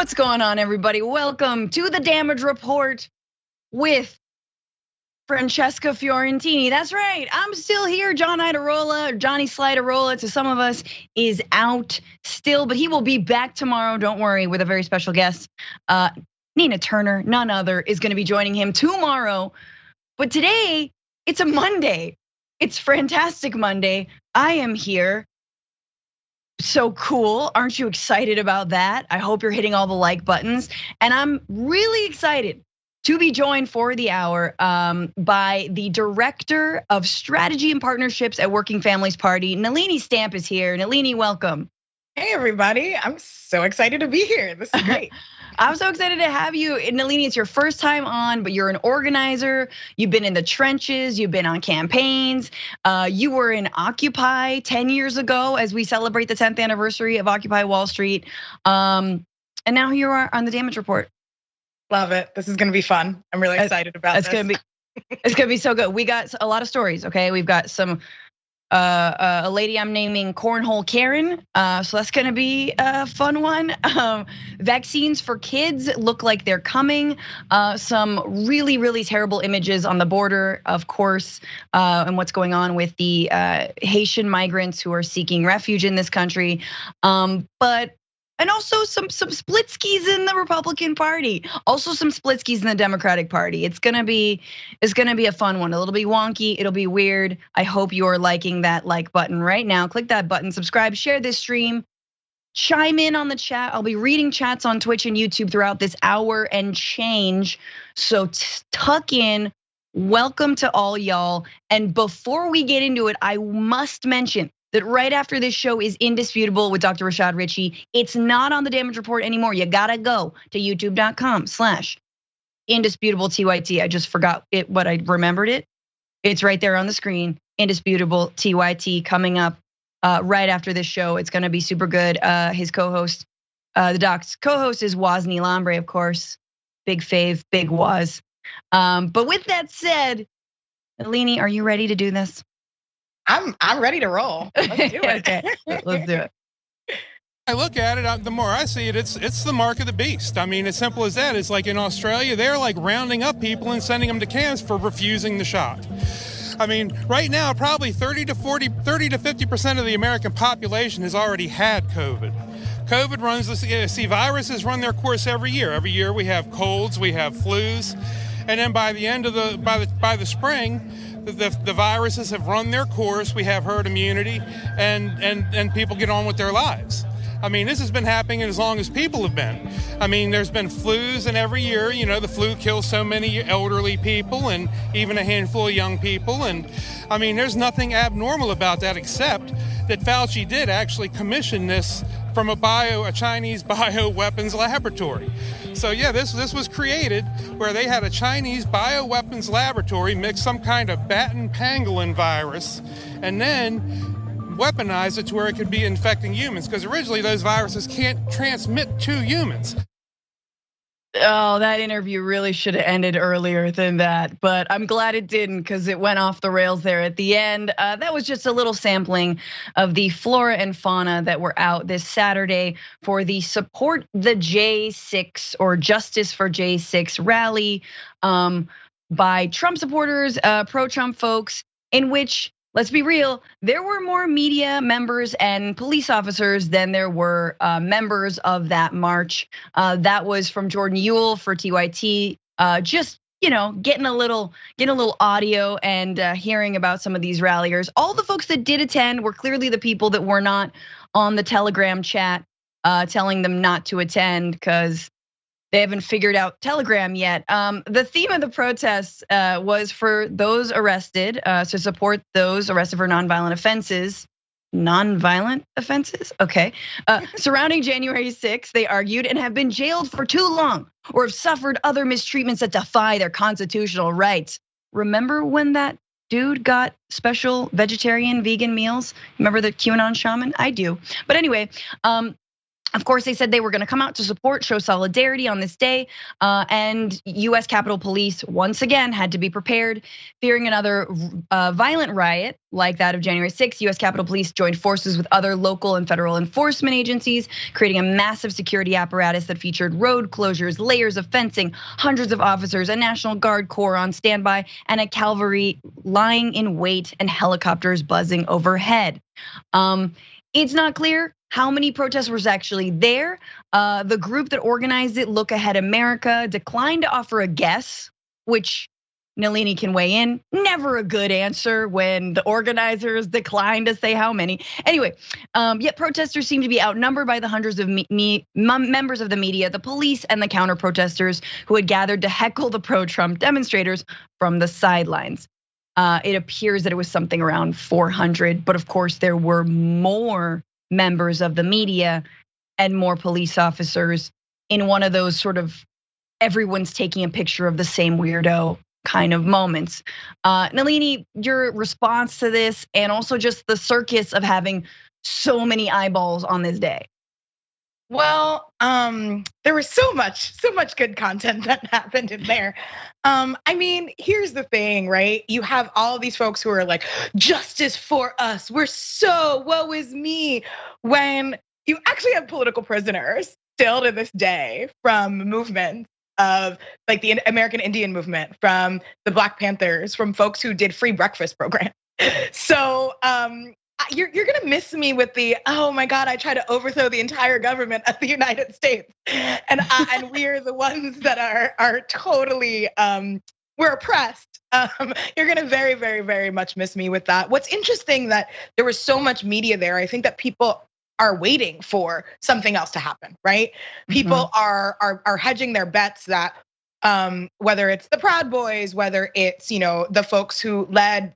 What's going on, everybody? Welcome to the Damage Report with Francesca Fiorentini. That's right, I'm still here. Johnny Sliderola to some of us is out still, but he will be back tomorrow, don't worry, with a very special guest. Nina Turner, none other, is gonna be joining him tomorrow. But today, it's a Monday. It's Fantastic Monday. I am here. So cool, aren't you excited about that? I hope you're hitting all the like buttons. And I'm really excited to be joined for the hour by the Director of Strategy and Partnerships at Working Families Party. Nelini Stamp is here. Nelini, welcome. Hey everybody, I'm so excited to be here. This is great. I'm so excited to have you. Nelini, it's your first time on, but you're an organizer. You've been in the trenches, you've been on campaigns. You were in Occupy 10 years ago as we celebrate the 10th anniversary of Occupy Wall Street. And now here you are on the Damage Report. Love it, this is gonna be fun. I'm really excited about this. It's gonna be so good. We got a lot of stories, okay? We've got some, a lady I'm naming Cornhole Karen, so that's gonna be a fun one. Vaccines for kids look like they're coming. Some really, really terrible images on the border, of course, and what's going on with the Haitian migrants who are seeking refuge in this country. And also some splitskis in the Republican Party, also some splitskis in the Democratic Party. It's gonna be a fun one. It'll be wonky, it'll be weird. I hope you're liking that like button right now. Click that button, subscribe, share this stream, chime in on the chat. I'll be reading chats on Twitch and YouTube throughout this hour and change. So tuck in. Welcome to all y'all. And before we get into it, I must mention that right after this show is Indisputable with Dr. Rashad Ritchie. It's not on the Damage Report anymore. You gotta go to youtube.com/indisputable TYT. I just forgot it, but I remembered it. It's right there on the screen. Indisputable TYT coming up right after this show. It's gonna be super good. His co-host, the doc's co-host is Wozni Lambre, of course. Big fave, big Woz. But with that said, Nelini, are you ready to do this? I'm ready to roll. Let's do it. Okay, let's do it. I look at it, the more I see it, it's the mark of the beast. I mean, as simple as that. It's like in Australia, they're like rounding up people and sending them to camps for refusing the shot. I mean, right now, probably 30 to 50% of the American population has already had COVID. COVID runs, viruses run their course every year. Every year we have colds, we have flus, and then by the end of by the spring, the viruses have run their course. We have herd immunity, and people get on with their lives. I mean, this has been happening as long as people have been. I mean, there's been flus, and every year, you know, the flu kills so many elderly people and even a handful of young people. And I mean, there's nothing abnormal about that except that Fauci did actually commission this from a Chinese bioweapons laboratory. So yeah, this was created where they had a Chinese bioweapons laboratory mix some kind of bat and pangolin virus and then weaponize it to where it could be infecting humans, because originally those viruses can't transmit to humans. Oh, that interview really should have ended earlier than that, but I'm glad it didn't because it went off the rails there at the end. That was just a little sampling of the flora and fauna that were out this Saturday for the Support the J6 or Justice for J6 rally by Trump supporters, pro-Trump folks, in which, let's be real, there were more media members and police officers than there were members of that march. That was from Jordan Ewell for TYT, just getting a little audio and hearing about some of these ralliers. All the folks that did attend were clearly the people that were not on the Telegram chat telling them not to attend because they haven't figured out Telegram yet. The theme of the protests was for those arrested, to support those arrested for nonviolent offenses. Nonviolent offenses, okay. Surrounding January 6th, they argued, and have been jailed for too long or have suffered other mistreatments that defy their constitutional rights. Remember when that dude got special vegetarian, vegan meals? Remember the QAnon shaman? I do. But anyway, Of course, they said they were going to come out to support, show solidarity on this day. And US Capitol Police, once again, had to be prepared. Fearing another violent riot like that of January 6th, US Capitol Police joined forces with other local and federal enforcement agencies, creating a massive security apparatus that featured road closures, layers of fencing, hundreds of officers, a National Guard Corps on standby, and a cavalry lying in wait, and helicopters buzzing overhead. It's not clear how many protests was actually there. The group that organized it, Look Ahead America, declined to offer a guess, which Nelini can weigh in. Never a good answer when the organizers decline to say how many. Anyway, yet protesters seem to be outnumbered by the hundreds of members of the media, the police, and the counter protesters who had gathered to heckle the pro-Trump demonstrators from the sidelines. It appears that it was something around 400, but of course there were more members of the media and more police officers in one of those sort of everyone's taking a picture of the same weirdo kind of moments. Nelini, your response to this, and also just the circus of having so many eyeballs on this day. Well, there was so much good content that happened in there. I mean, here's the thing, right? You have all these folks who are like, justice for us, we're so woe is me, when you actually have political prisoners still to this day from movements of like the American Indian movement, from the Black Panthers, from folks who did free breakfast programs. So you're gonna miss me with the, oh my God, I try to overthrow the entire government of the United States, and we're the ones that are totally we're oppressed. You're gonna very, very, very much miss me with that. What's interesting that there was so much media there. I think that people are waiting for something else to happen, right? People are hedging their bets that whether it's the Proud Boys, whether it's the folks who led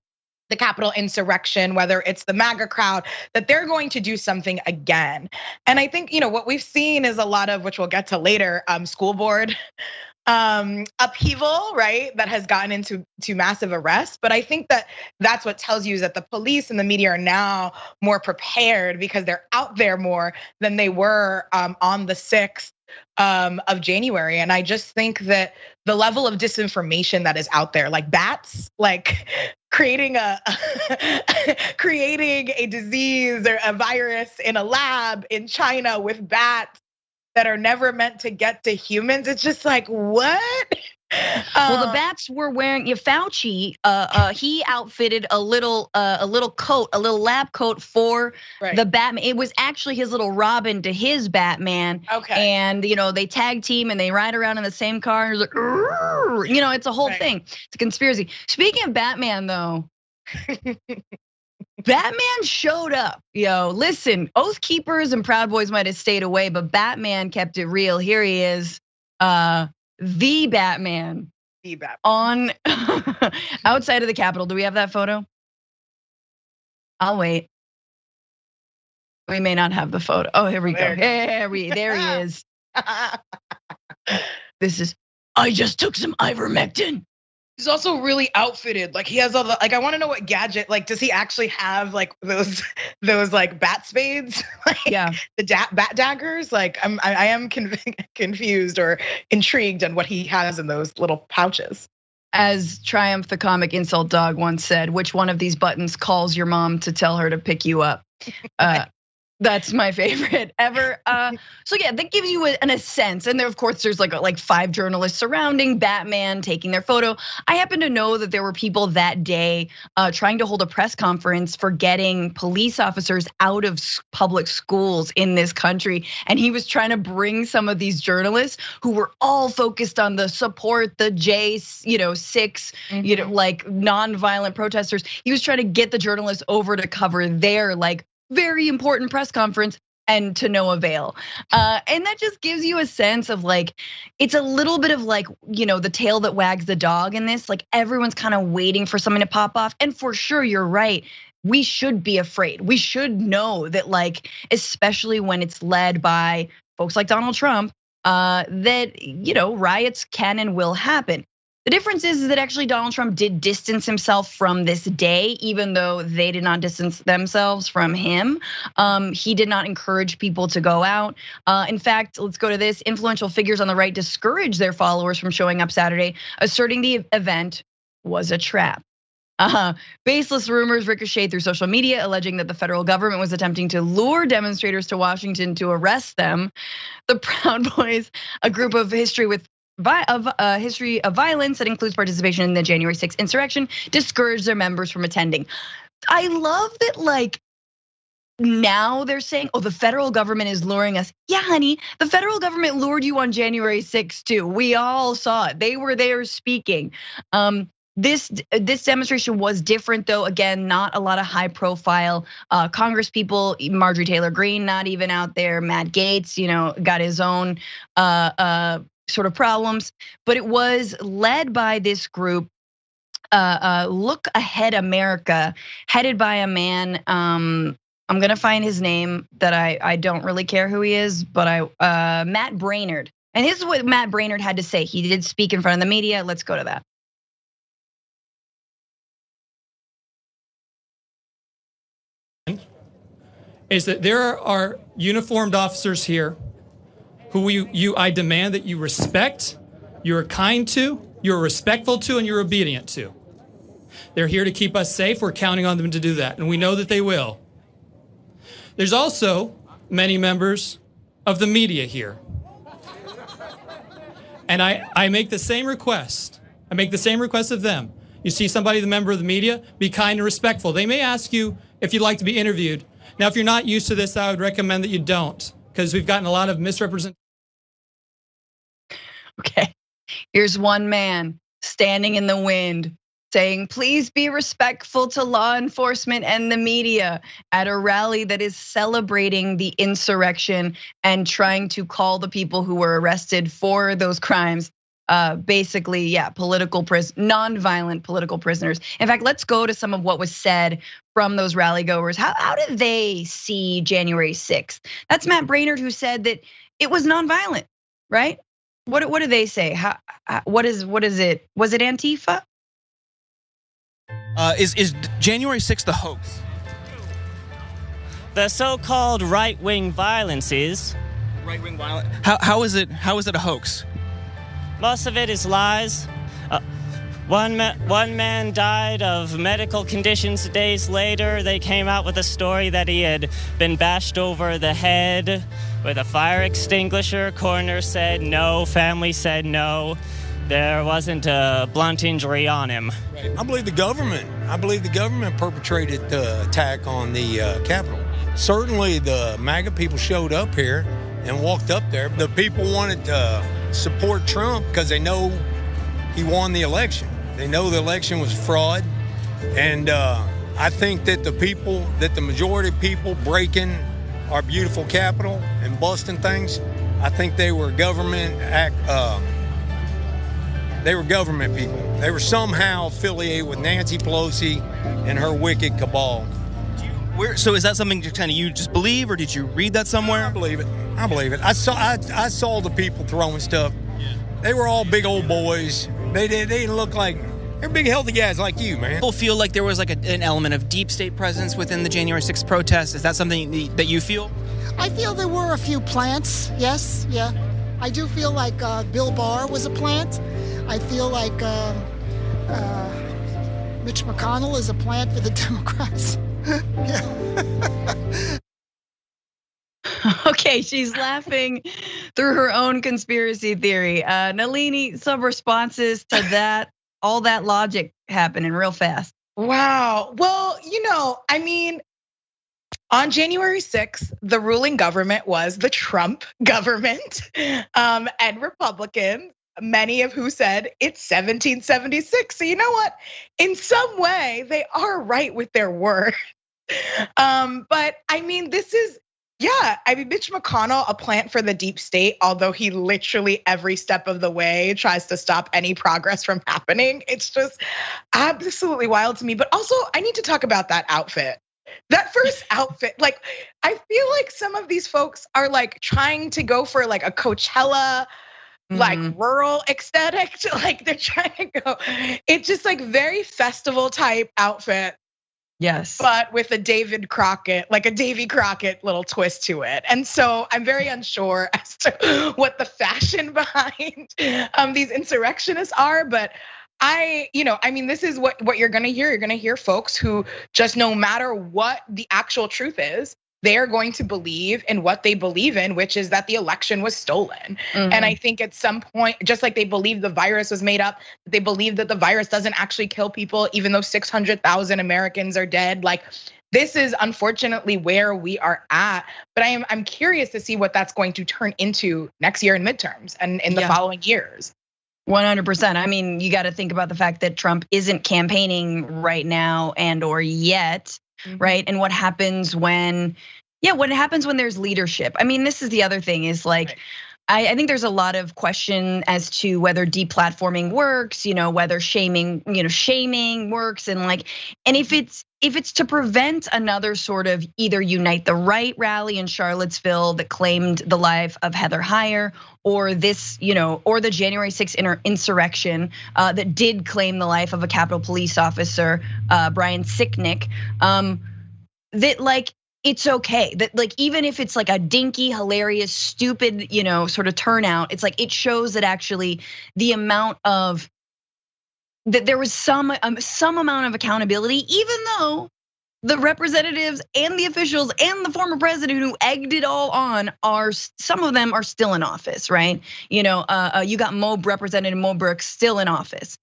the Capitol insurrection, whether it's the MAGA crowd, that they're going to do something again. And I think what we've seen is a lot of, which we'll get to later, school board upheaval, right? That has gotten into massive arrests. But I think that that's what tells you is that the police and the media are now more prepared because they're out there more than they were on the 6th of January. And I just think that the level of disinformation that is out there, like bats, like creating a disease or a virus in a lab in China with bats that are never meant to get to humans. It's just like, what? Well, the bats were wearing, Fauci, he outfitted a little coat, a little lab coat for the Batman. It was actually his little Robin to his Batman. Okay. And they tag team and they ride around in the same car. And it's like, it's a whole thing. It's a conspiracy. Speaking of Batman, though. Batman showed up, listen, Oath Keepers and Proud Boys might have stayed away, but Batman kept it real. Here he is, the Batman. On outside of the Capitol. Do we have that photo? I'll wait. We may not have the photo. Oh, here we go. There he is. This is, I just took some ivermectin. He's also really outfitted. Like he has all the, I want to know what gadget, does he actually have those like bat spades? The bat daggers? I am confused or intrigued on what he has in those little pouches. As Triumph the Comic Insult Dog once said, which one of these buttons calls your mom to tell her to pick you up? That's my favorite ever. So yeah, that gives you a sense. And there, of course, there's like 5 journalists surrounding Batman taking their photo. I happen to know that there were people that day trying to hold a press conference for getting police officers out of public schools in this country. And he was trying to bring some of these journalists who were all focused on the support, the J6, like nonviolent protesters. He was trying to get the journalists over to cover their very important press conference, and to no avail. And that just gives you a sense of it's a little bit of the tail that wags the dog in this. Everyone's kind of waiting for something to pop off. And for sure, you're right. We should be afraid. We should know that especially when it's led by folks like Donald Trump, that riots can and will happen. The difference is that actually Donald Trump did distance himself from this day, even though they did not distance themselves from him. He did not encourage people to go out. In fact, let's go to this. Influential figures on the right discouraged their followers from showing up Saturday, asserting the event was a trap. Baseless rumors ricocheted through social media, alleging that the federal government was attempting to lure demonstrators to Washington to arrest them. The Proud Boys, a group of history of violence that includes participation in the January 6th insurrection, discouraged their members from attending. I love that, like, now they're saying, oh, the federal government is luring us. Yeah, honey, the federal government lured you on January 6th too. We all saw it. They were there speaking. This demonstration was different though. Again, not a lot of high profile Congress people. Marjorie Taylor Greene not even out there. Matt Gaetz, got his own sort of problems. But it was led by this group, Look Ahead America, headed by a man. I'm gonna find his name that I don't really care who he is, but Matt Brainerd. And this is what Matt Brainerd had to say. He did speak in front of the media. Let's go to that. Is that there are uniformed officers here who I demand that you respect, you're kind to, you're respectful to, and you're obedient to. They're here to keep us safe. We're counting on them to do that, and we know that they will. There's also many members of the media here. And I make the same request. I make the same request of them. You see somebody, the member of the media, be kind and respectful. They may ask you if you'd like to be interviewed. Now, if you're not used to this, I would recommend that you don't, because we've gotten a lot of misrepresentation. Okay, here's one man standing in the wind saying, please be respectful to law enforcement and the media at a rally that is celebrating the insurrection and trying to call the people who were arrested for those crimes basically, non-violent political prisoners. In fact, let's go to some of what was said from those rally goers. How did they see January 6th? That's Matt Brainerd, who said that it was non-violent, right? What do they say? What is it? Was it Antifa? Is January 6th a hoax? The so-called right-wing violence is. Right-wing violence. How is it a hoax? Most of it is lies. One man died of medical conditions days later. They came out with a story that he had been bashed over the head with a fire extinguisher. Coroner said no, family said no. There wasn't a blunt injury on him. Right. I believe the government perpetrated the attack on the Capitol. Certainly the MAGA people showed up here and walked up there. The people wanted to support Trump because they know he won the election. They know the election was fraud. And I think that the majority of people breaking our beautiful Capitol and busting things, I think they were government people. They were somehow affiliated with Nancy Pelosi and her wicked cabal. So is that something you just believe, or did you read that somewhere? I believe it. I saw the people throwing stuff. They were all big old boys. They didn't look like, they're big healthy guys like you, man. People feel like there was like an element of deep state presence within the January 6th protests. Is that something that you feel? I feel there were a few plants. Yes, yeah. I do feel like Bill Barr was a plant. I feel like Mitch McConnell is a plant for the Democrats. Okay, she's laughing through her own conspiracy theory. Nelini, some responses to that, all that logic happening real fast. Wow. Well, I mean, on January 6th, the ruling government was the Trump government, and Republicans, many of who said it's 1776. So you know what? In some way, they are right with their word. But I mean, Mitch McConnell, a plant for the deep state, although he literally every step of the way tries to stop any progress from happening. It's just absolutely wild to me. But also, I need to talk about that outfit. That first outfit, like, I feel like some of these folks are like trying to go for like a Coachella like rural aesthetic, like they're trying to go. It's just like very festival type outfit. Yes. But with a Davy Crockett little twist to it. And so I'm very unsure as to what the fashion behind these insurrectionists are. But this is what you're gonna hear. You're gonna hear folks who just, no matter what the actual truth is, they are going to believe in what they believe in, which is that the election was stolen. And I think at some point, just like they believe the virus was made up, they believe that the virus doesn't actually kill people, even though 600,000 Americans are dead. Like, this is unfortunately where we are at. But I'm curious to see what that's going to turn into next year in midterms and in the following years. 100%. I mean, you got to think about the fact that Trump isn't campaigning right now or yet. Right. And what happens when there's leadership? I mean, this is the other thing is like, I think there's a lot of question as to whether deplatforming works, whether shaming works, and if it's to prevent another sort of either Unite the Right rally in Charlottesville that claimed the life of Heather Heyer, or this, or the January 6th insurrection that did claim the life of a Capitol Police officer, Brian Sicknick, that it's okay that even if it's like a dinky, hilarious, stupid, sort of turnout, it's like it shows that actually the amount of that there was some amount of accountability, even though the representatives and the officials and the former president who egged it all on some of them are still in office, right? You got Representative Mo Brooks still in office.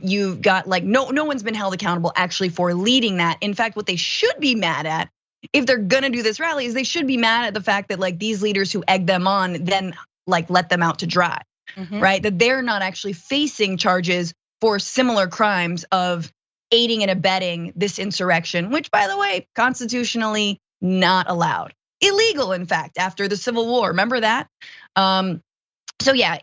You've got no one's been held accountable actually for leading that. In fact, what they should be mad at, if they're gonna do this rally, is they should be mad at the fact that these leaders who egged them on then let them out to dry, right? That they're not actually facing charges for similar crimes of aiding and abetting this insurrection, which, by the way, constitutionally not allowed. Illegal, in fact, after the Civil War. Remember that? So yeah,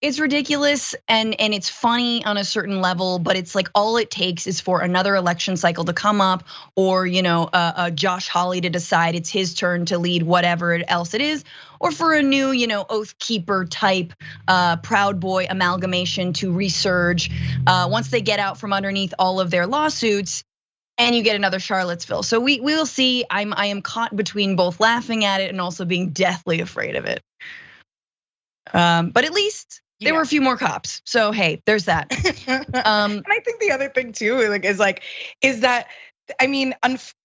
it's ridiculous and it's funny on a certain level, but it's like all it takes is for another election cycle to come up, or Josh Hawley to decide it's his turn to lead whatever else it is, or for a new Oath Keeper type Proud Boy amalgamation to resurge once they get out from underneath all of their lawsuits, and you get another Charlottesville. So we will see. I am caught between both laughing at it and also being deathly afraid of it. But at least there were a few more cops. So hey, there's that. And I think the other thing too, is that I mean,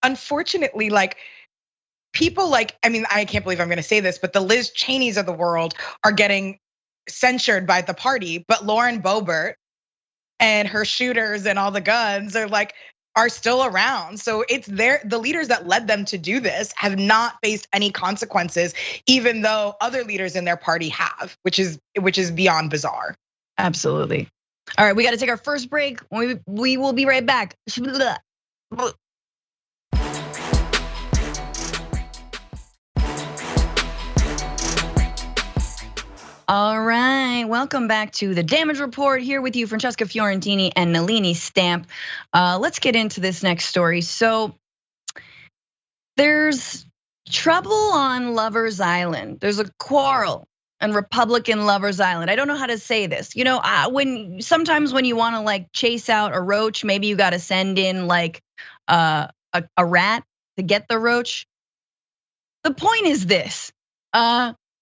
unfortunately, people I can't believe I'm gonna say this, but the Liz Cheneys of the world are getting censured by the party, but Lauren Boebert and her shooters and all the guns are still around. So it's the leaders that led them to do this have not faced any consequences, even though other leaders in their party have, which is beyond bizarre. Absolutely. All right, we got to take our first break. We will be right back. All right, welcome back to the Damage Report. Here with you, Francesca Fiorentini and Nelini Stamp. Let's get into this next story. So there's trouble on Lover's Island. There's a quarrel on Republican Lover's Island. I don't know how to say this. Sometimes when you want to chase out a roach, maybe you got to send in a rat to get the roach. The point is this.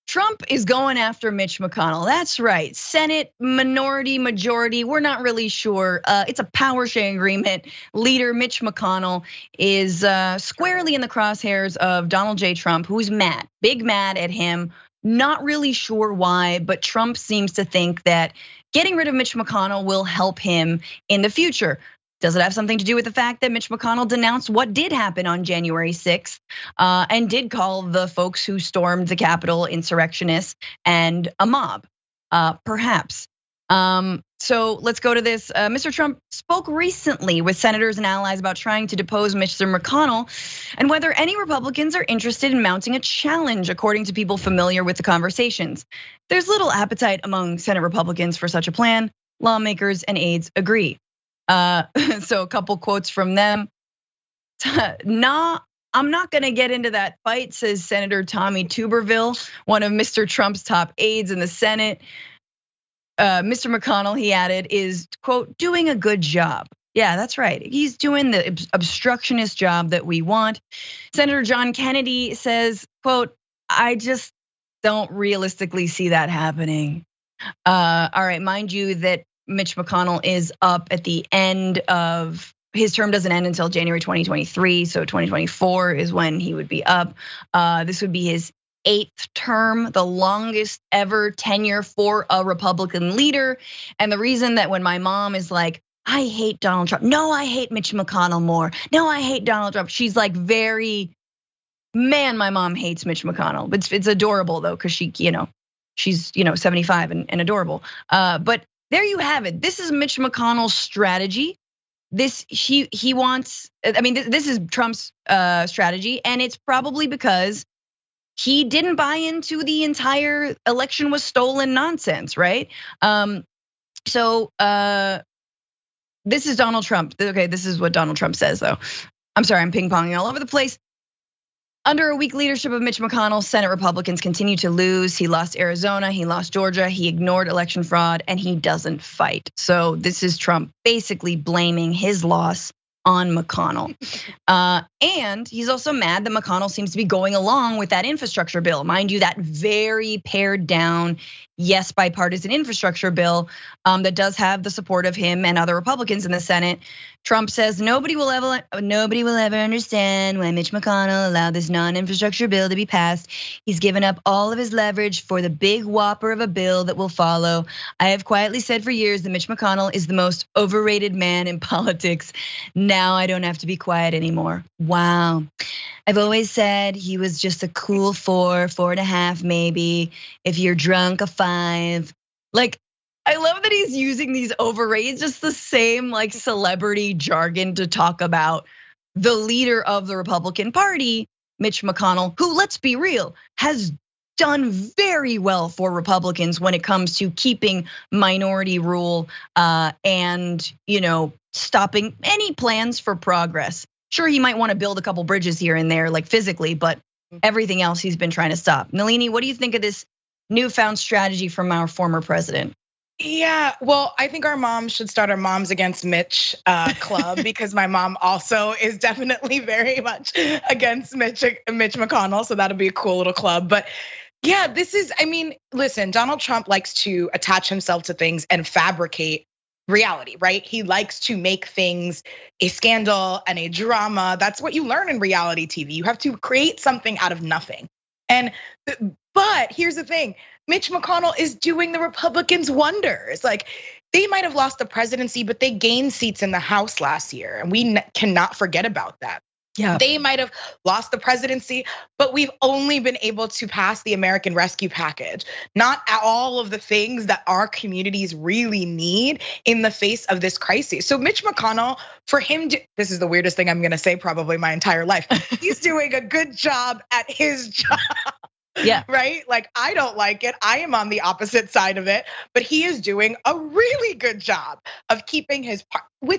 Trump is going after Mitch McConnell. That's right, Senate minority, majority, we're not really sure. It's a power sharing agreement. Leader Mitch McConnell is squarely in the crosshairs of Donald J. Trump, who's mad, big mad at him. Not really sure why, but Trump seems to think that getting rid of Mitch McConnell will help him in the future. Does it have something to do with the fact that Mitch McConnell denounced what did happen on January 6th and did call the folks who stormed the Capitol insurrectionists and a mob? Perhaps. So let's go to this. Mr. Trump spoke recently with senators and allies about trying to depose Mr. McConnell and whether any Republicans are interested in mounting a challenge, according to people familiar with the conversations. There's little appetite among Senate Republicans for such a plan. Lawmakers and aides agree. So a couple quotes from them. Na I'm not gonna get into that fight, says Senator Tommy Tuberville, one of Mr. Trump's top aides in the Senate. Mr. McConnell, he added, is, quote, doing a good job. Yeah, that's right. He's doing the obstructionist job that we want. Senator John Kennedy says, quote, I just don't realistically see that happening. All right, mind you that Mitch McConnell is up at the end of, his term doesn't end until January 2023, so 2024 is when he would be up. This would be his 8th term, the longest ever tenure for a Republican leader. And the reason that when my mom is like, I hate Donald Trump. No, I hate Mitch McConnell more. No, I hate Donald Trump. She's like man, my mom hates Mitch McConnell. It's adorable though, because she's 75 and adorable. But there you have it. This is Mitch McConnell's strategy. This he wants. I mean, this is Trump's strategy, and it's probably because he didn't buy into the entire election was stolen nonsense, right? So this is Donald Trump. Okay, this is what Donald Trump says, though. I'm sorry, I'm ping-ponging all over the place. Under a weak leadership of Mitch McConnell, Senate Republicans continue to lose. He lost Arizona, he lost Georgia, he ignored election fraud, and he doesn't fight. So this is Trump basically blaming his loss on McConnell. And he's also mad that McConnell seems to be going along with that infrastructure bill. Mind you, that very pared down, yes, bipartisan infrastructure bill that does have the support of him and other Republicans in the Senate. Trump says nobody will ever understand why Mitch McConnell allowed this non-infrastructure bill to be passed. He's given up all of his leverage for the big whopper of a bill that will follow. I have quietly said for years that Mitch McConnell is the most overrated man in politics. Now I don't have to be quiet anymore. Wow. I've always said he was just a cool 4.5 maybe. If you're drunk, a 5. Like, I love that he's using these overrated, just the same like celebrity jargon to talk about the leader of the Republican Party, Mitch McConnell, who, let's be real, has done very well for Republicans when it comes to keeping minority rule and stopping any plans for progress. Sure, he might want to build a couple bridges here and there, like physically, but everything else he's been trying to stop. Nelini, what do you think of this newfound strategy from our former president? Yeah, well, I think our mom should start our Moms Against Mitch club because my mom also is definitely very much against Mitch McConnell. So that'll be a cool little club. But yeah, listen, Donald Trump likes to attach himself to things and fabricate reality, right? He likes to make things a scandal and a drama. That's what you learn in reality TV. You have to create something out of nothing. But here's the thing, Mitch McConnell is doing the Republicans wonders. Like, they might have lost the presidency, but they gained seats in the House last year, and we cannot forget about that. Yeah. They might have lost the presidency, but we've only been able to pass the American Rescue Package. Not all of the things that our communities really need in the face of this crisis. So Mitch McConnell, for him, this is the weirdest thing I'm gonna say probably my entire life. He's doing a good job at his job. Yeah. Right? Like, I don't like it. I am on the opposite side of it, but he is doing a really good job of keeping his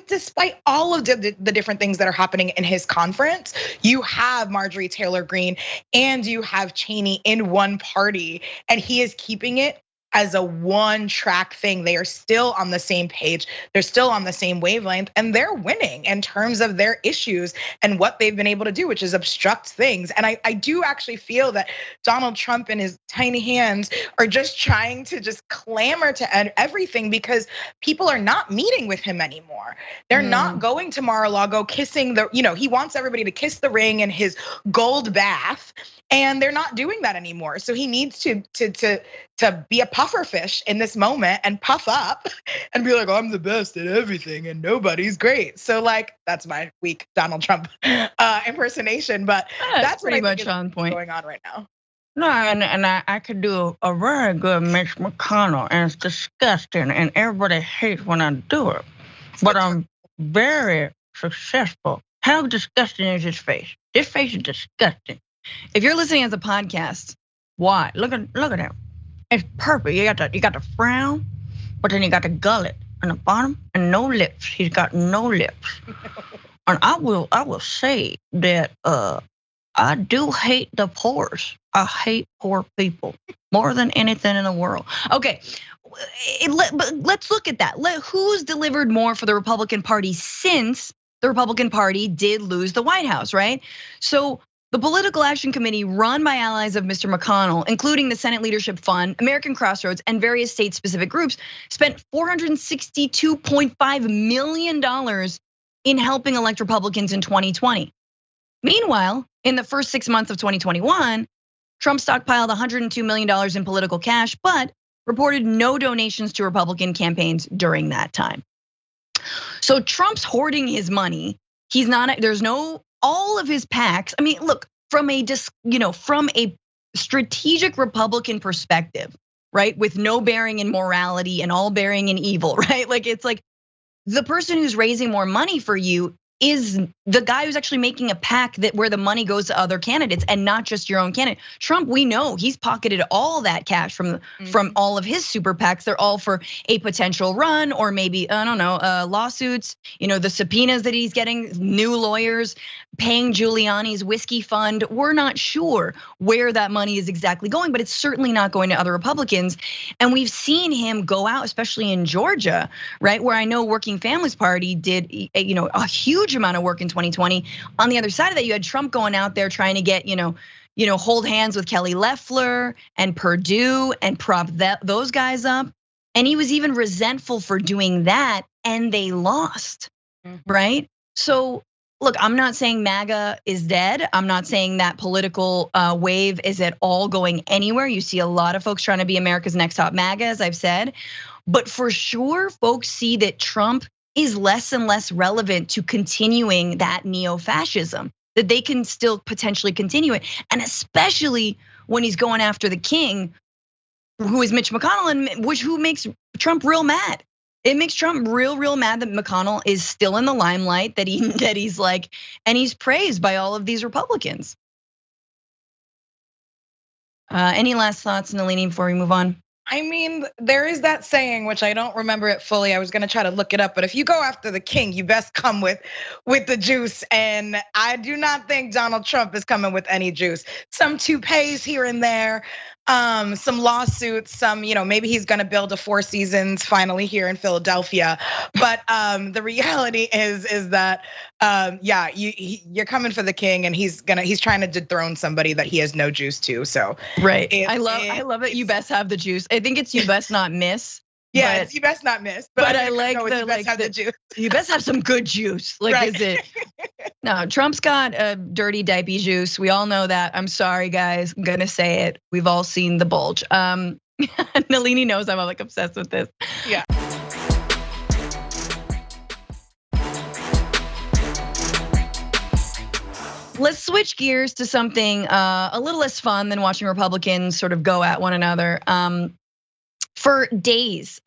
despite all of the different things that are happening in his conference. You have Marjorie Taylor Greene and you have Cheney in one party, and he is keeping it as a one-track thing. They are still on the same page. They're still on the same wavelength, and they're winning in terms of their issues and what they've been able to do, which is obstruct things. And I do actually feel that Donald Trump and his tiny hands are just trying to just clamor to everything because people are not meeting with him anymore. They're not going to Mar-a-Lago kissing he wants everybody to kiss the ring in his gold bath. And they're not doing that anymore. So he needs to be a puffer fish in this moment and puff up and be like, I'm the best at everything and nobody's great. So like, that's my weak Donald Trump impersonation, but that's pretty what I much think is on point going on right now. No, and I could do a very good Mitch McConnell, and it's disgusting, and everybody hates when I do it. But I'm very successful. How disgusting is his face? This face is disgusting. If you're listening as a podcast, Why? Look at him. It's perfect. You got the frown, but then you got the gullet on the bottom and no lips. He's got no lips. And I will say that I do hate the poor. I hate poor people more than anything in the world. Okay, but let's look at that. Who's delivered more for the Republican Party since the Republican Party did lose the White House, right? So the Political Action Committee, run by allies of Mr. McConnell, including the Senate Leadership Fund, American Crossroads, and various state-specific groups, spent $462.5 million in helping elect Republicans in 2020. Meanwhile, in the first 6 months of 2021, Trump stockpiled $102 million in political cash, but reported no donations to Republican campaigns during that time. So Trump's hoarding his money. He's not, there's no, all of his PACs. I mean, look, from a strategic Republican perspective, right? With no bearing in morality and all bearing in evil, right? Like, it's like the person who's raising more money for you is the guy who's actually making a PAC that where the money goes to other candidates and not just your own candidate. Trump, we know he's pocketed all that cash from all of his super PACs. They're all for a potential run or maybe, I don't know, lawsuits, the subpoenas that he's getting, new lawyers, paying Giuliani's whiskey fund. We're not sure where that money is exactly going, but it's certainly not going to other Republicans. And we've seen him go out, especially in Georgia, right? Where I know Working Families Party did, a huge amount of work in 2020. On the other side of that, you had Trump going out there trying to get, hold hands with Kelly Loeffler and Perdue and prop those guys up. And he was even resentful for doing that, and they lost, right? So look, I'm not saying MAGA is dead. I'm not saying that political wave is at all going anywhere. You see a lot of folks trying to be America's next top MAGA, as I've said. But for sure, folks see that Trump is less and less relevant to continuing that neo-fascism, that they can still potentially continue it. And especially when he's going after the king, who is Mitch McConnell, and who makes Trump real mad. It makes Trump real mad that McConnell is still in the limelight, that he's like, and he's praised by all of these Republicans. Any last thoughts, Nelini, before we move on? I mean, there is that saying, which I don't remember it fully. I was gonna try to look it up, but if you go after the king, you best come with the juice. And I do not think Donald Trump is coming with any juice. Some toupees here and there, some lawsuits, maybe he's gonna build a Four Seasons finally here in Philadelphia. But the reality is that, yeah, you're coming for the king, and he's trying to dethrone somebody that he has no juice to. So right, I love it. You best have the juice. I think it's you best not miss. Yeah, it's you best not miss. But I like the juice. You best have some good juice. Like, right. Is it? No, Trump's got a dirty diaper juice. We all know that. I'm sorry, guys. I'm gonna say it. We've all seen the bulge. Nelini knows I'm like obsessed with this. Yeah. Let's switch gears to something a little less fun than watching Republicans sort of go at one another. For days,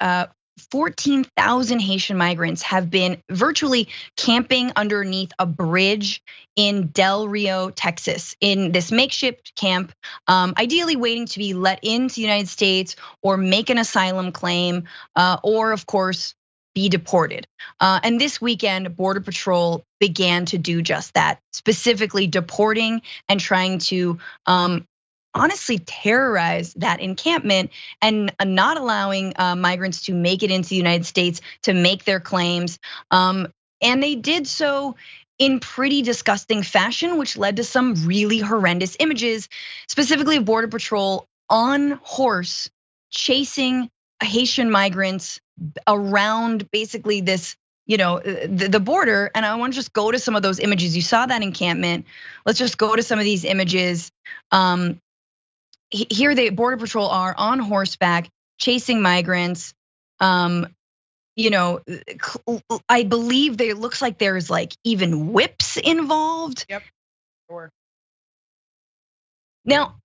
14,000 Haitian migrants have been virtually camping underneath a bridge in Del Rio, Texas, in this makeshift camp, ideally waiting to be let into the United States or make an asylum claim, or of course, be deported. And this weekend, Border Patrol began to do just that, specifically deporting and trying to honestly terrorize that encampment and not allowing migrants to make it into the United States to make their claims. And they did so in pretty disgusting fashion, which led to some really horrendous images, specifically of Border Patrol on horse chasing Haitian migrants around basically this, the border. And I want to just go to some of those images. You saw that encampment. Let's just go to some of these images. Here the Border Patrol are on horseback chasing migrants. I believe it looks like there's like even whips involved. Yep. Sure. Now,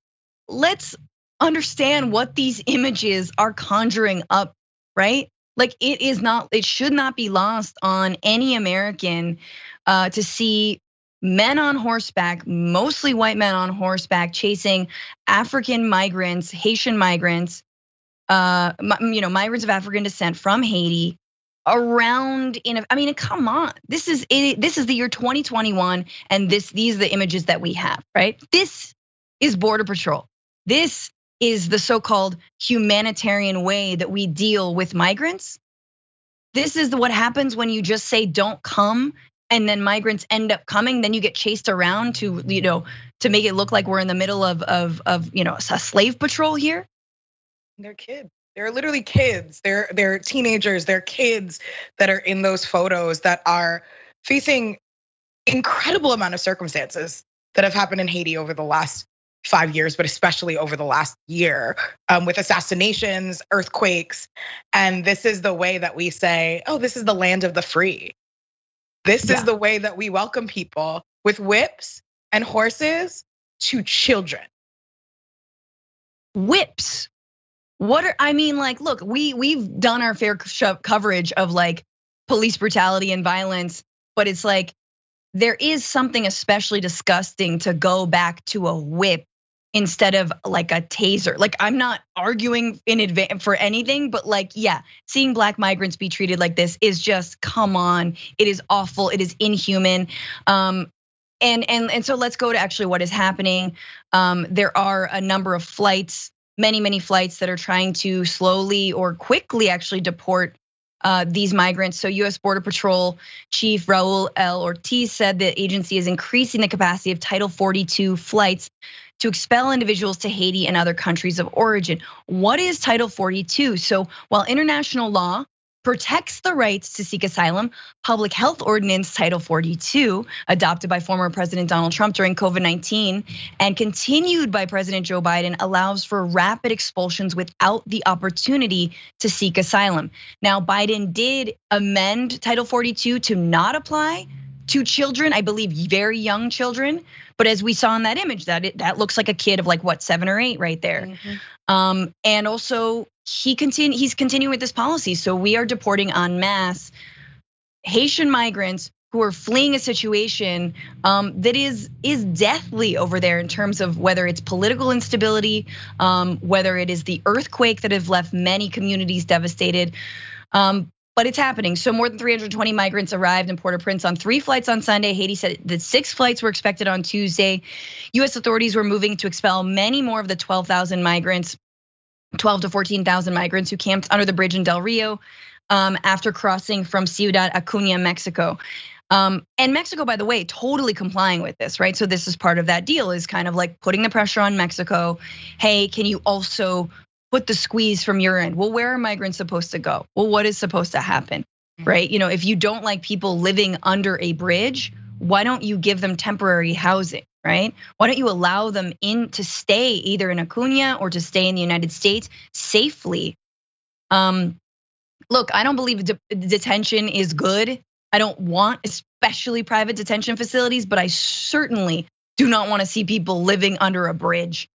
let's understand what these images are conjuring up, right? Like it should not be lost on any American to see men on horseback, mostly white men on horseback, chasing African migrants, Haitian migrants, migrants of African descent from Haiti, around I mean, come on. This is the year 2021, and these are the images that we have, right? This is Border Patrol. This is the so-called humanitarian way that we deal with migrants. This is what happens when you just say don't come, and then migrants end up coming. Then you get chased around to make it look like we're in the middle of a slave patrol here. They're kids. They're literally kids. They're teenagers. They're kids that are in those photos that are facing incredible amount of circumstances that have happened in Haiti over the last 5 years, but especially over the last year, with assassinations, earthquakes. And this is the way that we say, oh, this is the land of the free. This is the way that we welcome people with whips and horses to children. Whips. Look, we've done our fair coverage of like police brutality and violence, but it's like there is something especially disgusting to go back to a whip instead of like a taser. Like, I'm not arguing in advance for anything, but like, yeah, seeing Black migrants be treated like this is just, come on, it is awful, it is inhuman. And so let's go to actually what is happening. There are a number of flights, many flights that are trying to slowly or quickly actually deport these migrants. So US Border Patrol Chief Raul L. Ortiz said the agency is increasing the capacity of Title 42 flights to expel individuals to Haiti and other countries of origin. What is Title 42? So while international law protects the rights to seek asylum, Public Health Ordinance Title 42, adopted by former President Donald Trump during COVID-19 and continued by President Joe Biden, allows for rapid expulsions without the opportunity to seek asylum. Now, Biden did amend Title 42 to not apply to children, I believe very young children, but as we saw in that image, that looks like a kid of like what, 7 or 8 right there. And also he's continuing with this policy. So we are deporting en masse Haitian migrants who are fleeing a situation that is deathly over there in terms of whether it's political instability, whether it is the earthquake that have left many communities devastated. But it's happening. So more than 320 migrants arrived in Port-au-Prince on 3 flights on Sunday. Haiti said that 6 flights were expected on Tuesday. US authorities were moving to expel many more of the 12,000 migrants, 12 to 14,000 migrants who camped under the bridge in Del Rio after crossing from Ciudad Acuña, Mexico. And Mexico, by the way, totally complying with this, right? So this is part of that deal, is kind of like putting the pressure on Mexico. Hey, can you also put the squeeze from your end? Well, where are migrants supposed to go? Well, what is supposed to happen, right? If you don't like people living under a bridge, why don't you give them temporary housing, right? Why don't you allow them in to stay either in Acuña or to stay in the United States safely? Look, I don't believe detention is good. I don't want especially private detention facilities, but I certainly do not want to see people living under a bridge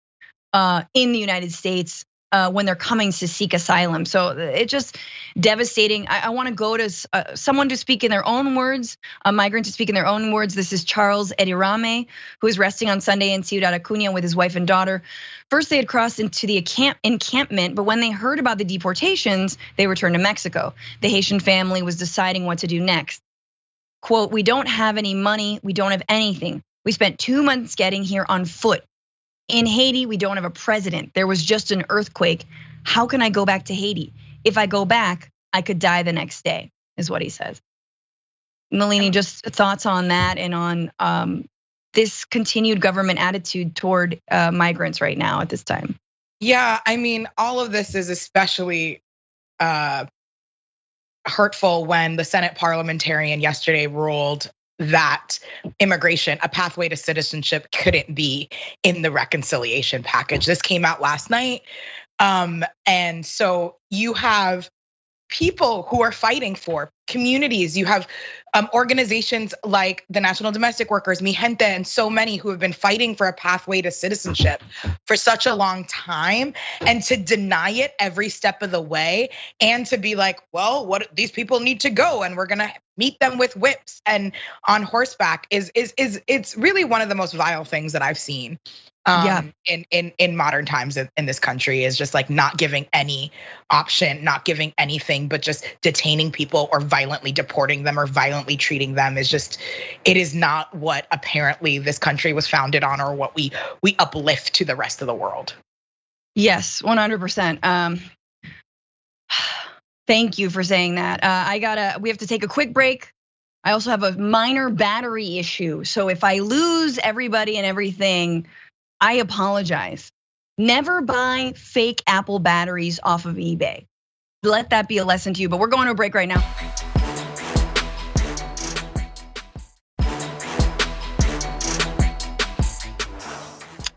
in the United States when they're coming to seek asylum. So it's just devastating. I want to go to someone to speak in their own words, a migrant to speak in their own words. This is Charles Edirame, who is resting on Sunday in Ciudad Acuña with his wife and daughter. First, they had crossed into the encampment, but when they heard about the deportations, they returned to Mexico. The Haitian family was deciding what to do next. Quote, "We don't have any money, we don't have anything. We spent 2 months getting here on foot. In Haiti, we don't have a president. There was just an earthquake. How can I go back to Haiti? If I go back, I could die the next day," is what he says. Nelini, just thoughts on that and on this continued government attitude toward migrants right now at this time? Yeah, I mean, all of this is especially hurtful when the Senate parliamentarian yesterday ruled that immigration, a pathway to citizenship, couldn't be in the reconciliation package. This came out last night. And so you have people who are fighting for communities. You have organizations like the National Domestic Workers, Mi Gente, and so many who have been fighting for a pathway to citizenship for such a long time. And to deny it every step of the way, and to be like, well, what these people need to go, and we're gonna meet them with whips and on horseback is it's really one of the most vile things that I've seen. In modern times in this country, is just like not giving any option, not giving anything, but just detaining people or violently deporting them or violently treating them is just, it is not what apparently this country was founded on, or what we uplift to the rest of the world. Yes, 100%. Thank you for saying that. We have to take a quick break. I also have a minor battery issue. So if I lose everybody and everything, I apologize. Never buy fake Apple batteries off of eBay. Let that be a lesson to you, but we're going to a break right now.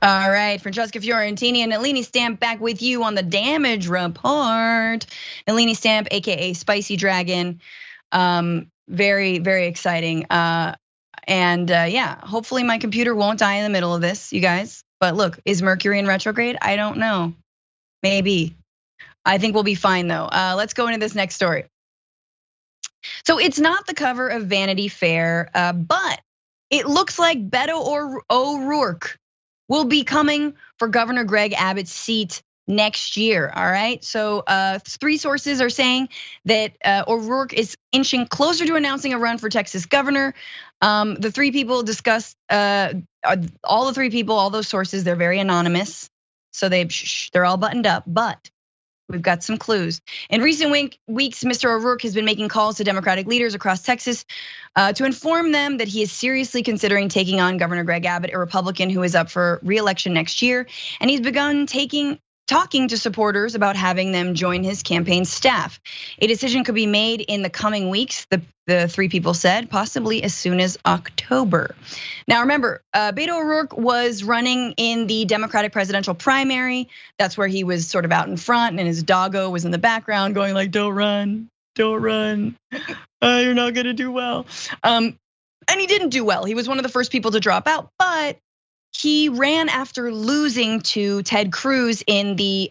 All right, Francesca, Fiorentini, and Nelini Stamp back with you on the damage report. Nelini Stamp, AKA Spicy Dragon. Very, very exciting. Yeah, hopefully my computer won't die in the middle of this, you guys. But look, is Mercury in retrograde? I don't know. Maybe. I think we'll be fine though. Let's go into this next story. So it's not the cover of Vanity Fair, but it looks like Beto O'Rourke will be coming for Governor Greg Abbott's seat next year, all right? So 3 sources are saying that O'Rourke is inching closer to announcing a run for Texas governor. The 3 people discussed, all the 3 people, all those sources, they're very anonymous. So they're all buttoned up, but we've got some clues. In recent weeks, Mr. O'Rourke has been making calls to Democratic leaders across Texas to inform them that he is seriously considering taking on Governor Greg Abbott, a Republican who is up for re-election next year. And he's begun talking to supporters about having them join his campaign staff. A decision could be made in the coming weeks, the 3 people said, possibly as soon as October. Now remember, Beto O'Rourke was running in the Democratic presidential primary. That's where he was sort of out in front, and his doggo was in the background going like, don't run, don't run. You're not gonna do well. And he didn't do well. He was one of the first people to drop out, but he ran after losing to Ted Cruz in the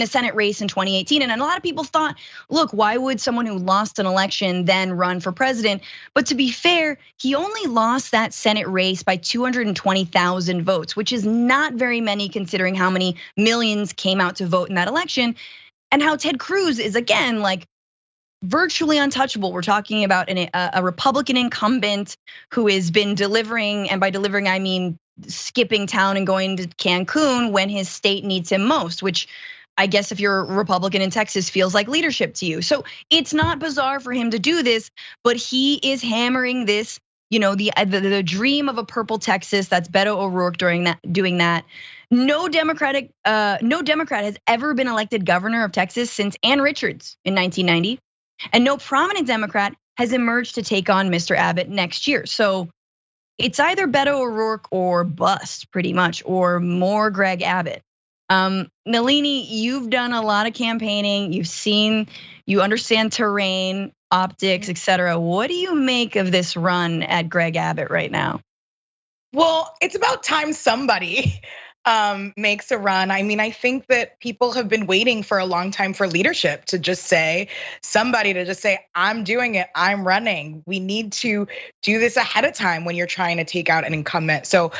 Senate race in 2018. And a lot of people thought, look, why would someone who lost an election then run for president? But to be fair, he only lost that Senate race by 220,000 votes, which is not very many considering how many millions came out to vote in that election. And how Ted Cruz is, again, like virtually untouchable. We're talking about a Republican incumbent who has been delivering, and by delivering, I mean skipping town and going to Cancun when his state needs him most, which I guess if you're a Republican in Texas feels like leadership to you. So it's not bizarre for him to do this, but he is hammering this, the dream of a purple Texas. That's Beto O'Rourke doing that. No Democrat has ever been elected governor of Texas since Ann Richards in 1990. And no prominent Democrat has emerged to take on Mr. Abbott next year. So it's either Beto O'Rourke or bust, pretty much, or more Greg Abbott. Nelini, you've done a lot of campaigning. You understand terrain, optics, etc. What do you make of this run at Greg Abbott right now? Well, it's about time somebody makes a run. I mean, I think that people have been waiting for a long time for leadership to just say, I'm doing it, I'm running. We need to do this ahead of time when you're trying to take out an incumbent. So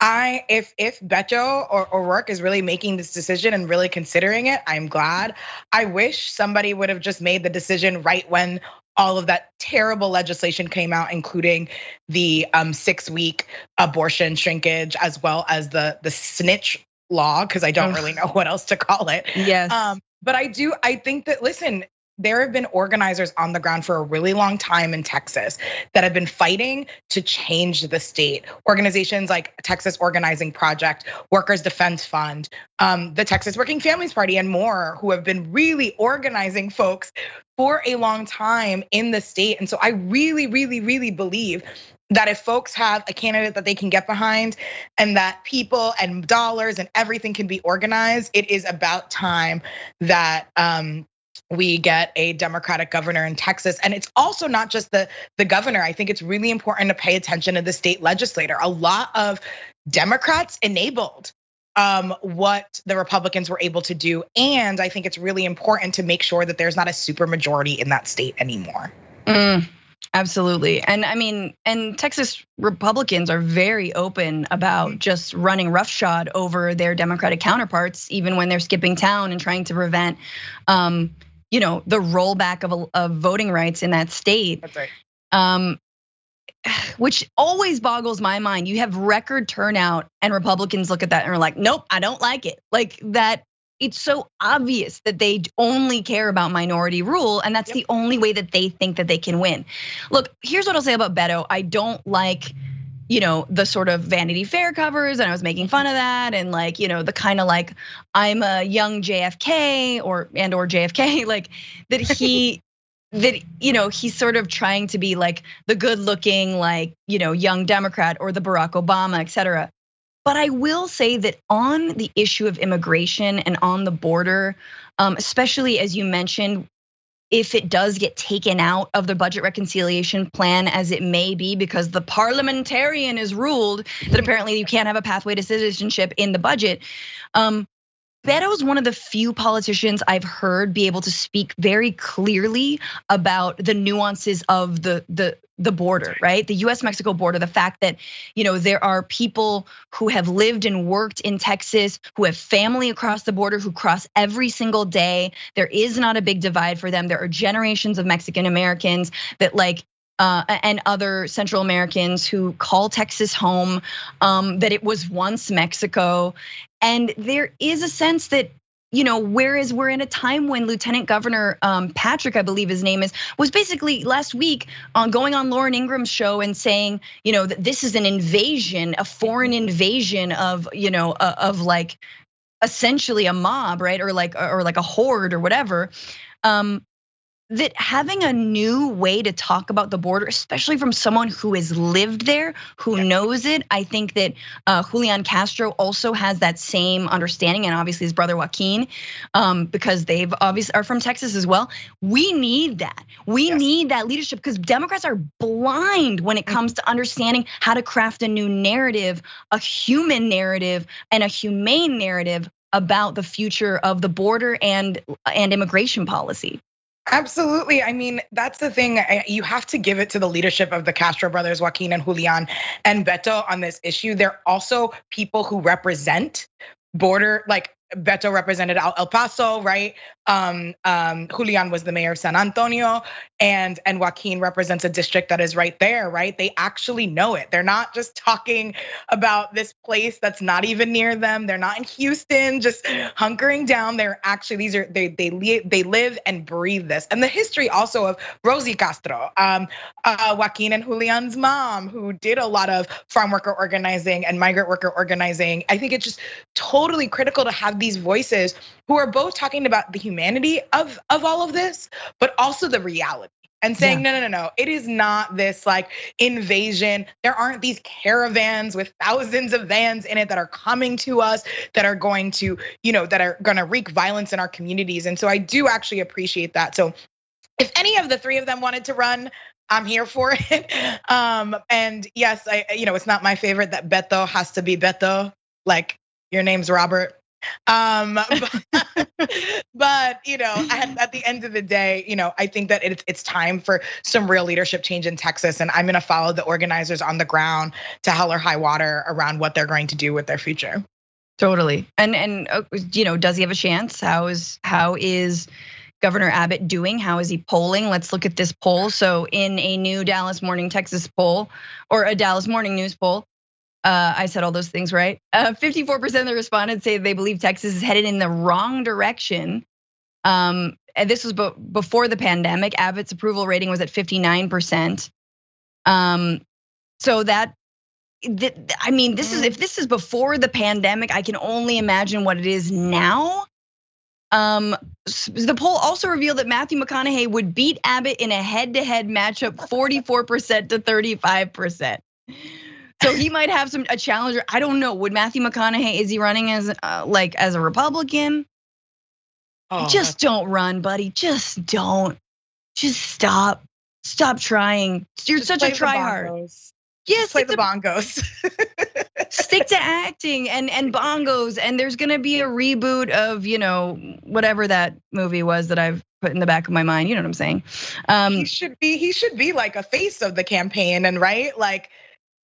if Beto or O'Rourke is really making this decision and really considering it, I'm glad. I wish somebody would have just made the decision right when all of that terrible legislation came out, including the 6-week abortion shrinkage, as well as the snitch law, because I don't really know what else to call it. Yes. But I think that, listen, there have been organizers on the ground for a really long time in Texas that have been fighting to change the state. Organizations like Texas Organizing Project, Workers Defense Fund, the Texas Working Families Party, and more, who have been really organizing folks for a long time in the state. And so I really, really, really believe that if folks have a candidate that they can get behind, and that people and dollars and everything can be organized, it is about time that we get a Democratic governor in Texas. And it's also not just the governor. I think it's really important to pay attention to the state legislator. A lot of Democrats enabled what the Republicans were able to do. And I think it's really important to make sure that there's not a supermajority in that state anymore. Absolutely. And I mean, and Texas Republicans are very open about just running roughshod over their Democratic counterparts, even when they're skipping town and trying to prevent, the rollback of voting rights in that state. That's right. Which always boggles my mind. You have record turnout and Republicans look at that and are like, nope, I don't like it. Like that. It's so obvious that they only care about minority rule, and that's the only way that they think that they can win. Look, here's what I'll say about Beto. I don't like, the sort of Vanity Fair covers, and I was making fun of that, and like, the kind of like I'm a young JFK or JFK, like that he. That he's sort of trying to be like the good-looking, like young Democrat or the Barack Obama, et cetera. But I will say that on the issue of immigration and on the border, especially as you mentioned, if it does get taken out of the budget reconciliation plan, as it may be, because the parliamentarian has ruled that apparently you can't have a pathway to citizenship in the budget. Beto is one of the few politicians I've heard be able to speak very clearly about the nuances of the border, right? The US-Mexico border, the fact that, there are people who have lived and worked in Texas, who have family across the border, who cross every single day. There is not a big divide for them. There are generations of Mexican Americans that and other Central Americans who call Texas home, that it was once Mexico. And there is a sense that, whereas we're in a time when Lieutenant Governor Patrick, I believe his name is, was basically last week going on Lauren Ingram's show and saying, that this is an invasion, a foreign invasion of, of like essentially a mob, right? Or like a horde or whatever. That having a new way to talk about the border, especially from someone who has lived there, who knows it, I think that Julian Castro also has that same understanding, and obviously his brother Joaquin, because they've obviously are from Texas as well. We need that. We need that leadership, because Democrats are blind when it comes to understanding how to craft a new narrative, a human narrative, and a humane narrative about the future of the border and immigration policy. Absolutely. I mean, that's the thing. You have to give it to the leadership of the Castro brothers, Joaquin and Julian and Beto on this issue. They're also people who represent border, like Beto represented El Paso, right? Julian was the mayor of San Antonio, and Joaquin represents a district that is right there, right? They actually know it. They're not just talking about this place that's not even near them. They're not in Houston, just hunkering down. They're actually they live and breathe this. And the history also of Rosie Castro, Joaquin and Julian's mom, who did a lot of farm worker organizing and migrant worker organizing. I think it's just totally critical to have these voices who are both talking about the humanity of all of this, but also the reality. And saying, no, it is not this like invasion. There aren't these caravans with thousands of vans in it that are coming to us, that are going to, wreak violence in our communities. And so I do actually appreciate that. So if any of the three of them wanted to run, I'm here for it. And yes, it's not my favorite that Beto has to be Beto, like your name's Robert. But at the end of the day, I think that it's time for some real leadership change in Texas, and I'm gonna follow the organizers on the ground to hell or high water around what they're going to do with their future. Totally. And does he have a chance? How is Governor Abbott doing? How is he polling? Let's look at this poll. So in a new Dallas Morning Texas poll, or a Dallas Morning News poll, I said all those things right. 54% of the respondents say they believe Texas is headed in the wrong direction. And this was before the pandemic. Abbott's approval rating was at 59%. So if this is before the pandemic, I can only imagine what it is now. The poll also revealed that Matthew McConaughey would beat Abbott in a head-to-head matchup, 44% to 35%. So he might have a challenger. I don't know. Would Matthew McConaughey, is he running as a Republican? Just don't run, buddy. Just don't. Just stop. Stop trying. You're such a tryhard. Yes, play the bongos. Stick to acting and bongos, and there's gonna be a reboot of whatever that movie was that I've put in the back of my mind. You know what I'm saying? He should be like a face of the campaign, and right, like,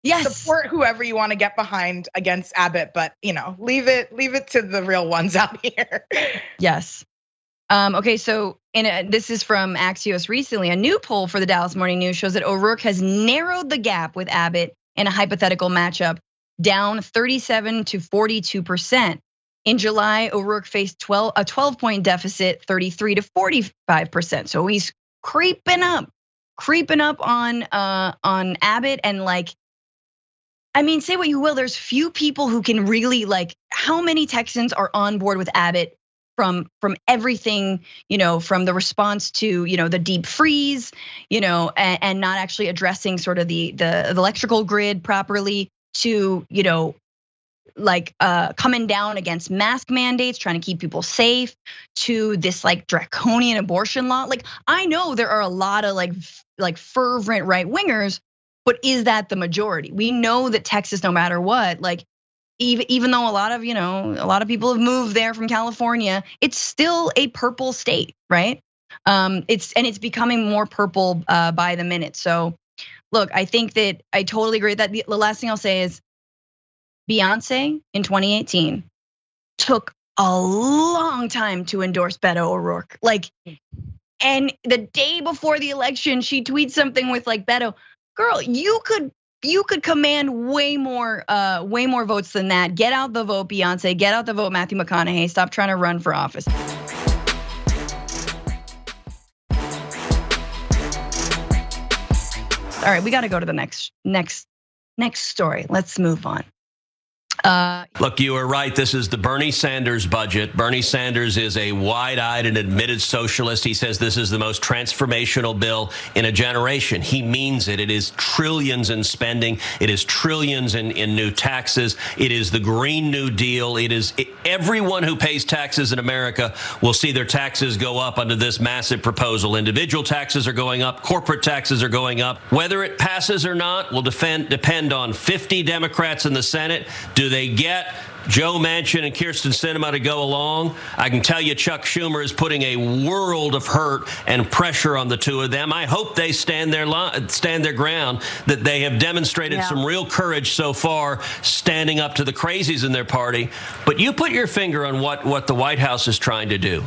yes, support whoever you want to get behind against Abbott, but leave it to the real ones out here. Yes. Okay, so this is from Axios recently. A new poll for the Dallas Morning News shows that O'Rourke has narrowed the gap with Abbott in a hypothetical matchup, down 37 to 42%. In July, O'Rourke faced a 12-point deficit, 33 to 45%. So he's creeping up on Abbott, and say what you will, there's few people who can really how many Texans are on board with Abbott from everything, from the response to, the deep freeze, and not actually addressing sort of the electrical grid properly, to, coming down against mask mandates, trying to keep people safe, to this draconian abortion law. I know there are a lot of fervent right wingers, but is that the majority? We know that Texas, no matter what, even though a lot of people have moved there from California, it's still a purple state, right? It's becoming more purple by the minute. So look, I think that I totally agree with that. The last thing I'll say is Beyonce in 2018 took a long time to endorse Beto O'Rourke. And the day before the election, she tweets something with Beto, girl, you could command way more votes than that. Get out the vote, Beyonce. Get out the vote, Matthew McConaughey. Stop trying to run for office. All right, we got to go to the next story. Let's move on. Look, you are right. This is the Bernie Sanders budget. Bernie Sanders is a wide-eyed and admitted socialist. He says this is the most transformational bill in a generation. He means it. It is trillions in spending. It is trillions in new taxes. It is the Green New Deal. Everyone who pays taxes in America will see their taxes go up under this massive proposal. Individual taxes are going up. Corporate taxes are going up. Whether it passes or not will depend on 50 Democrats in the Senate. Do they get Joe Manchin and Kyrsten Sinema to go along? I can tell you Chuck Schumer is putting a world of hurt and pressure on the two of them. I hope they stand their ground, that they have demonstrated some real courage so far, standing up to the crazies in their party. But you put your finger on what the White House is trying to do.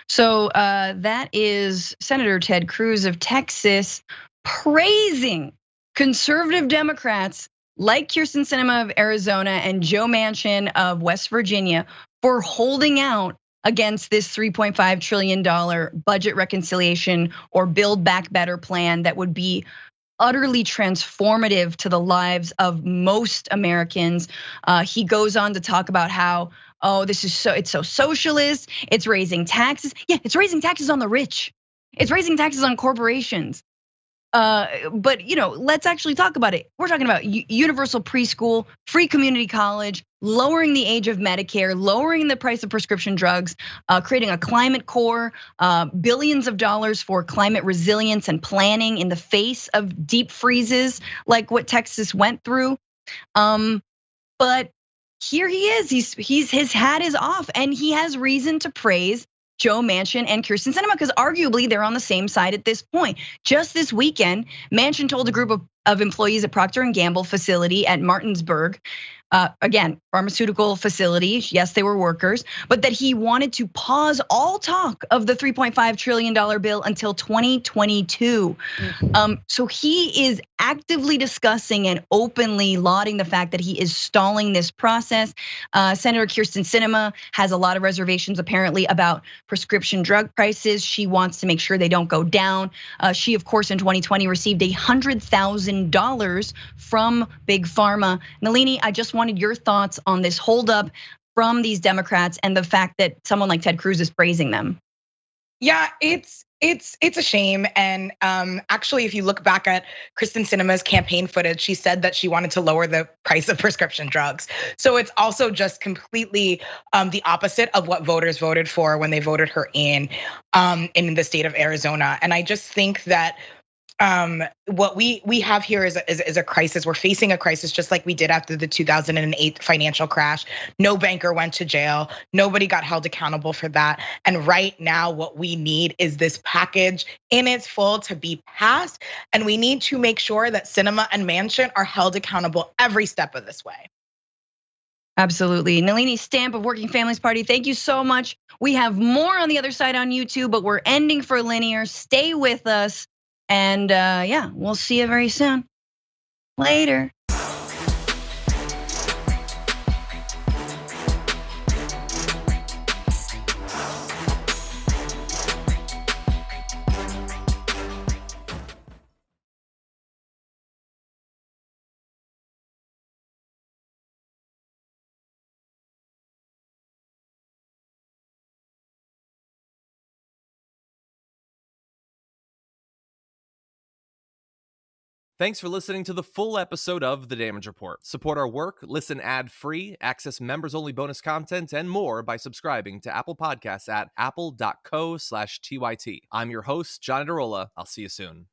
So that is Senator Ted Cruz of Texas praising conservative Democrats like Kyrsten Sinema of Arizona and Joe Manchin of West Virginia for holding out against this $3.5 trillion budget reconciliation or Build Back Better plan that would be utterly transformative to the lives of most Americans. He goes on to talk about how, it's so socialist, it's raising taxes. Yeah, it's raising taxes on the rich. It's raising taxes on corporations. But let's actually talk about it. We're talking about universal preschool, free community college, lowering the age of Medicare, lowering the price of prescription drugs, creating a climate corps, billions of dollars for climate resilience and planning in the face of deep freezes like what Texas went through. But here he is. His hat is off, and he has reason to praise Joe Manchin and Kyrsten Sinema, because arguably they're on the same side at this point. Just this weekend, Manchin told a group of employees at Procter & Gamble facility at Martinsburg, again, pharmaceutical facility, yes, they were workers, but that he wanted to pause all talk of the $3.5 trillion bill until 2022. So he is actively discussing and openly lauding the fact that he is stalling this process. Senator Kyrsten Sinema has a lot of reservations apparently about prescription drug prices. She wants to make sure they don't go down. She, of course, in 2020 received $100,000 from Big Pharma. Nelini, I just wanted your thoughts on this holdup from these Democrats and the fact that someone like Ted Cruz is praising them. Yeah, it's It's a shame. And actually, if you look back at Kristen Sinema's campaign footage, she said that she wanted to lower the price of prescription drugs. So it's also just completely the opposite of what voters voted for when they voted her in the state of Arizona. And I just think that what we have here is a crisis. We're facing a crisis just like we did after the 2008 financial crash. No banker went to jail. Nobody got held accountable for that. And right now, what we need is this package in its full to be passed. And we need to make sure that Sinema and Manchin are held accountable every step of this way. Absolutely. Nelini Stamp of Working Families Party, thank you so much. We have more on the other side on YouTube, but we're ending for linear. Stay with us. And yeah, we'll see you very soon. Later. Thanks for listening to the full episode of The Damage Report. Support our work, listen ad-free, access members-only bonus content, and more by subscribing to Apple Podcasts at apple.co/TYT. I'm your host, John Derola. I'll see you soon.